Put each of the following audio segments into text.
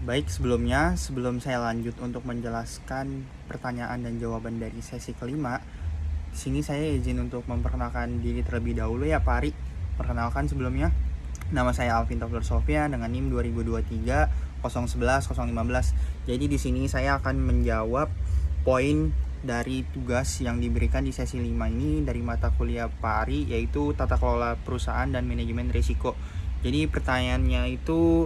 Baik, sebelum saya lanjut untuk menjelaskan pertanyaan dan jawaban dari sesi kelima, di sini saya izin untuk memperkenalkan diri terlebih dahulu ya Pak Ari. Perkenalkan sebelumnya, nama saya Alvin Topler Sofia dengan NIM 2023 011 015. Jadi di sini saya akan menjawab poin dari tugas yang diberikan di sesi 5 ini dari mata kuliah Pak Ari, yaitu tata kelola perusahaan dan manajemen risiko. Jadi pertanyaannya itu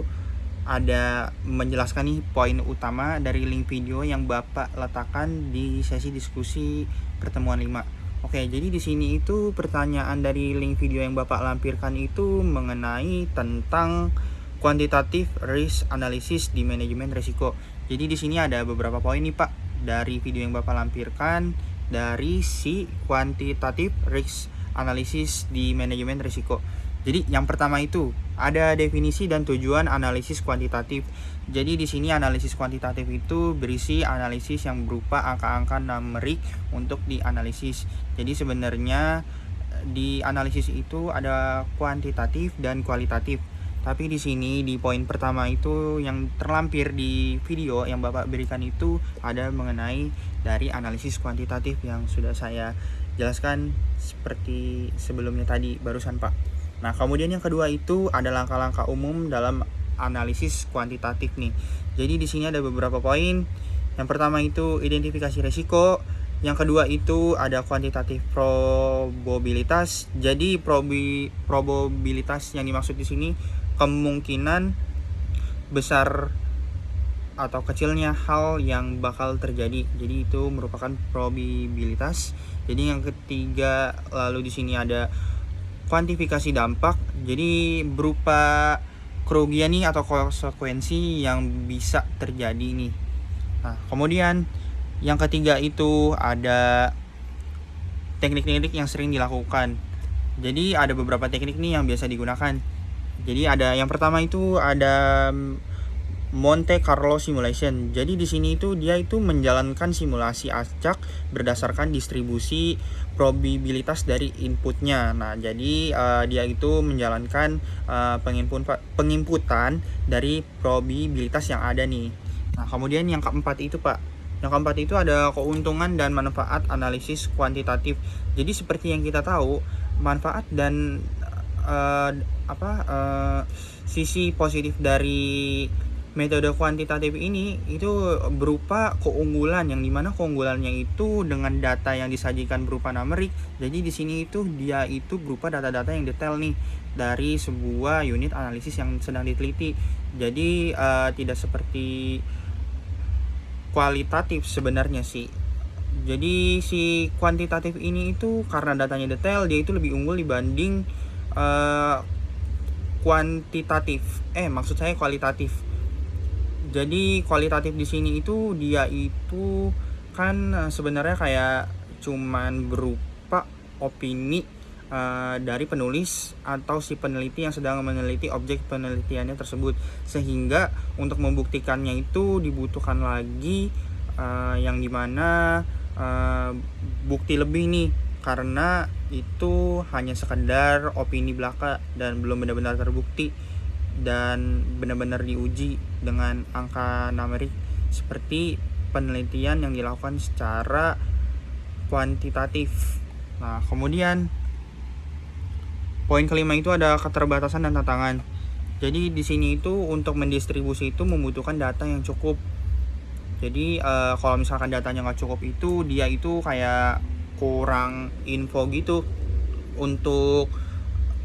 ada menjelaskan nih poin utama dari link video yang Bapak letakkan di sesi diskusi pertemuan 5. Oke, jadi di sini itu pertanyaan dari link video yang Bapak lampirkan itu mengenai tentang kuantitatif risk analysis di manajemen risiko. Jadi di sini ada beberapa poin nih Pak dari video yang Bapak lampirkan dari si kuantitatif risk analysis di manajemen risiko. Jadi yang pertama itu ada definisi dan tujuan analisis kuantitatif. Jadi di sini analisis kuantitatif itu berisi analisis yang berupa angka-angka numerik untuk dianalisis. Jadi sebenarnya di analisis itu ada kuantitatif dan kualitatif. Tapi di sini di poin pertama itu yang terlampir di video yang Bapak berikan itu ada mengenai dari analisis kuantitatif yang sudah saya jelaskan seperti sebelumnya tadi barusan Pak. Nah, kemudian yang kedua itu ada langkah-langkah umum dalam analisis kuantitatif nih. Jadi di sini ada beberapa poin. Yang pertama itu identifikasi risiko. Yang kedua itu ada kuantitatif probabilitas. Jadi probabilitas yang dimaksud di sini kemungkinan besar atau kecilnya hal yang bakal terjadi. Jadi itu merupakan probabilitas. Jadi yang ketiga lalu di sini ada kuantifikasi dampak, jadi berupa kerugian nih atau konsekuensi yang bisa terjadi nih. Nah, kemudian yang ketiga itu ada teknik-teknik yang sering dilakukan. Jadi ada beberapa teknik nih yang biasa digunakan. Jadi ada yang pertama itu ada Monte Carlo Simulation. Jadi di sini itu dia itu menjalankan simulasi acak berdasarkan distribusi probabilitas dari inputnya. Nah, jadi dia itu menjalankan pengimputan dari probabilitas yang ada nih. Nah, kemudian yang keempat itu Pak. Yang keempat itu ada keuntungan dan manfaat analisis kuantitatif. Jadi seperti yang kita tahu, manfaat dan sisi positif dari metode kuantitatif ini itu berupa keunggulan, yang dimana keunggulannya itu dengan data yang disajikan berupa numerik. Jadi di sini itu dia itu berupa data-data yang detail nih dari sebuah unit analisis yang sedang diteliti. Jadi tidak seperti kualitatif sebenarnya sih. Jadi si kuantitatif ini itu karena datanya detail, dia itu lebih unggul dibanding kualitatif. Jadi kualitatif di sini itu dia itu kan sebenarnya kayak cuman berupa opini dari penulis atau si peneliti yang sedang meneliti objek penelitiannya tersebut, sehingga untuk membuktikannya itu dibutuhkan lagi yang dimana bukti lebih nih, karena itu hanya sekedar opini belaka dan belum benar-benar terbukti dan benar-benar diuji dengan angka numerik seperti penelitian yang dilakukan secara kuantitatif. Nah, kemudian poin kelima itu ada keterbatasan dan tantangan. Jadi di sini itu untuk mendistribusi itu membutuhkan data yang cukup. Jadi kalau misalkan datanya nggak cukup itu dia itu kayak kurang info gitu untuk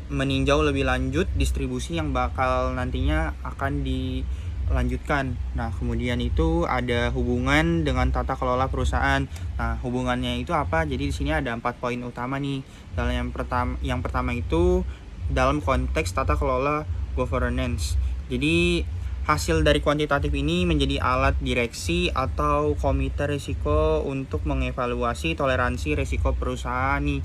meninjau lebih lanjut distribusi yang bakal nantinya akan dilanjutkan. Nah, kemudian itu ada hubungan dengan tata kelola perusahaan. Nah, hubungannya itu apa? Jadi di sini ada 4 poin utama nih. Dalam yang pertama itu dalam konteks tata kelola governance. Jadi hasil dari kuantitatif ini menjadi alat direksi atau komite risiko untuk mengevaluasi toleransi risiko perusahaan nih.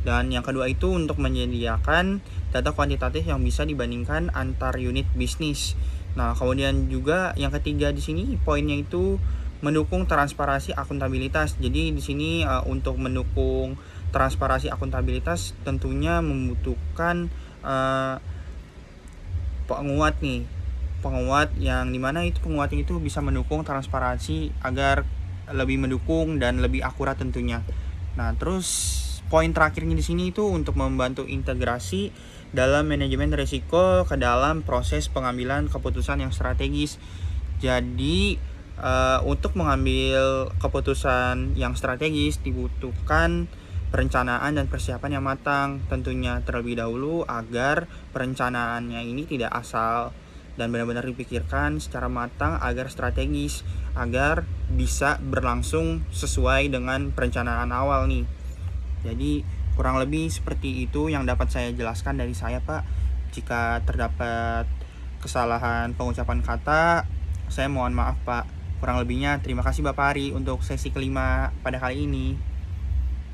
Dan yang kedua itu untuk menyediakan data kuantitatif yang bisa dibandingkan antar unit bisnis. Nah, kemudian juga yang ketiga di sini poinnya itu mendukung transparansi akuntabilitas. Jadi di sini untuk mendukung transparansi akuntabilitas tentunya membutuhkan penguat nih penguat yang dimana itu penguatnya itu bisa mendukung transparansi agar lebih mendukung dan lebih akurat tentunya. Nah, terus poin terakhirnya di sini itu untuk membantu integrasi dalam manajemen risiko ke dalam proses pengambilan keputusan yang strategis. Jadi untuk mengambil keputusan yang strategis dibutuhkan perencanaan dan persiapan yang matang tentunya terlebih dahulu agar perencanaannya ini tidak asal dan benar-benar dipikirkan secara matang agar strategis, agar bisa berlangsung sesuai dengan perencanaan awal nih. Jadi kurang lebih seperti itu yang dapat saya jelaskan dari saya, Pak. Jika terdapat kesalahan pengucapan kata, saya mohon maaf, Pak. Kurang lebihnya terima kasih Bapak Ari untuk sesi kelima pada kali ini.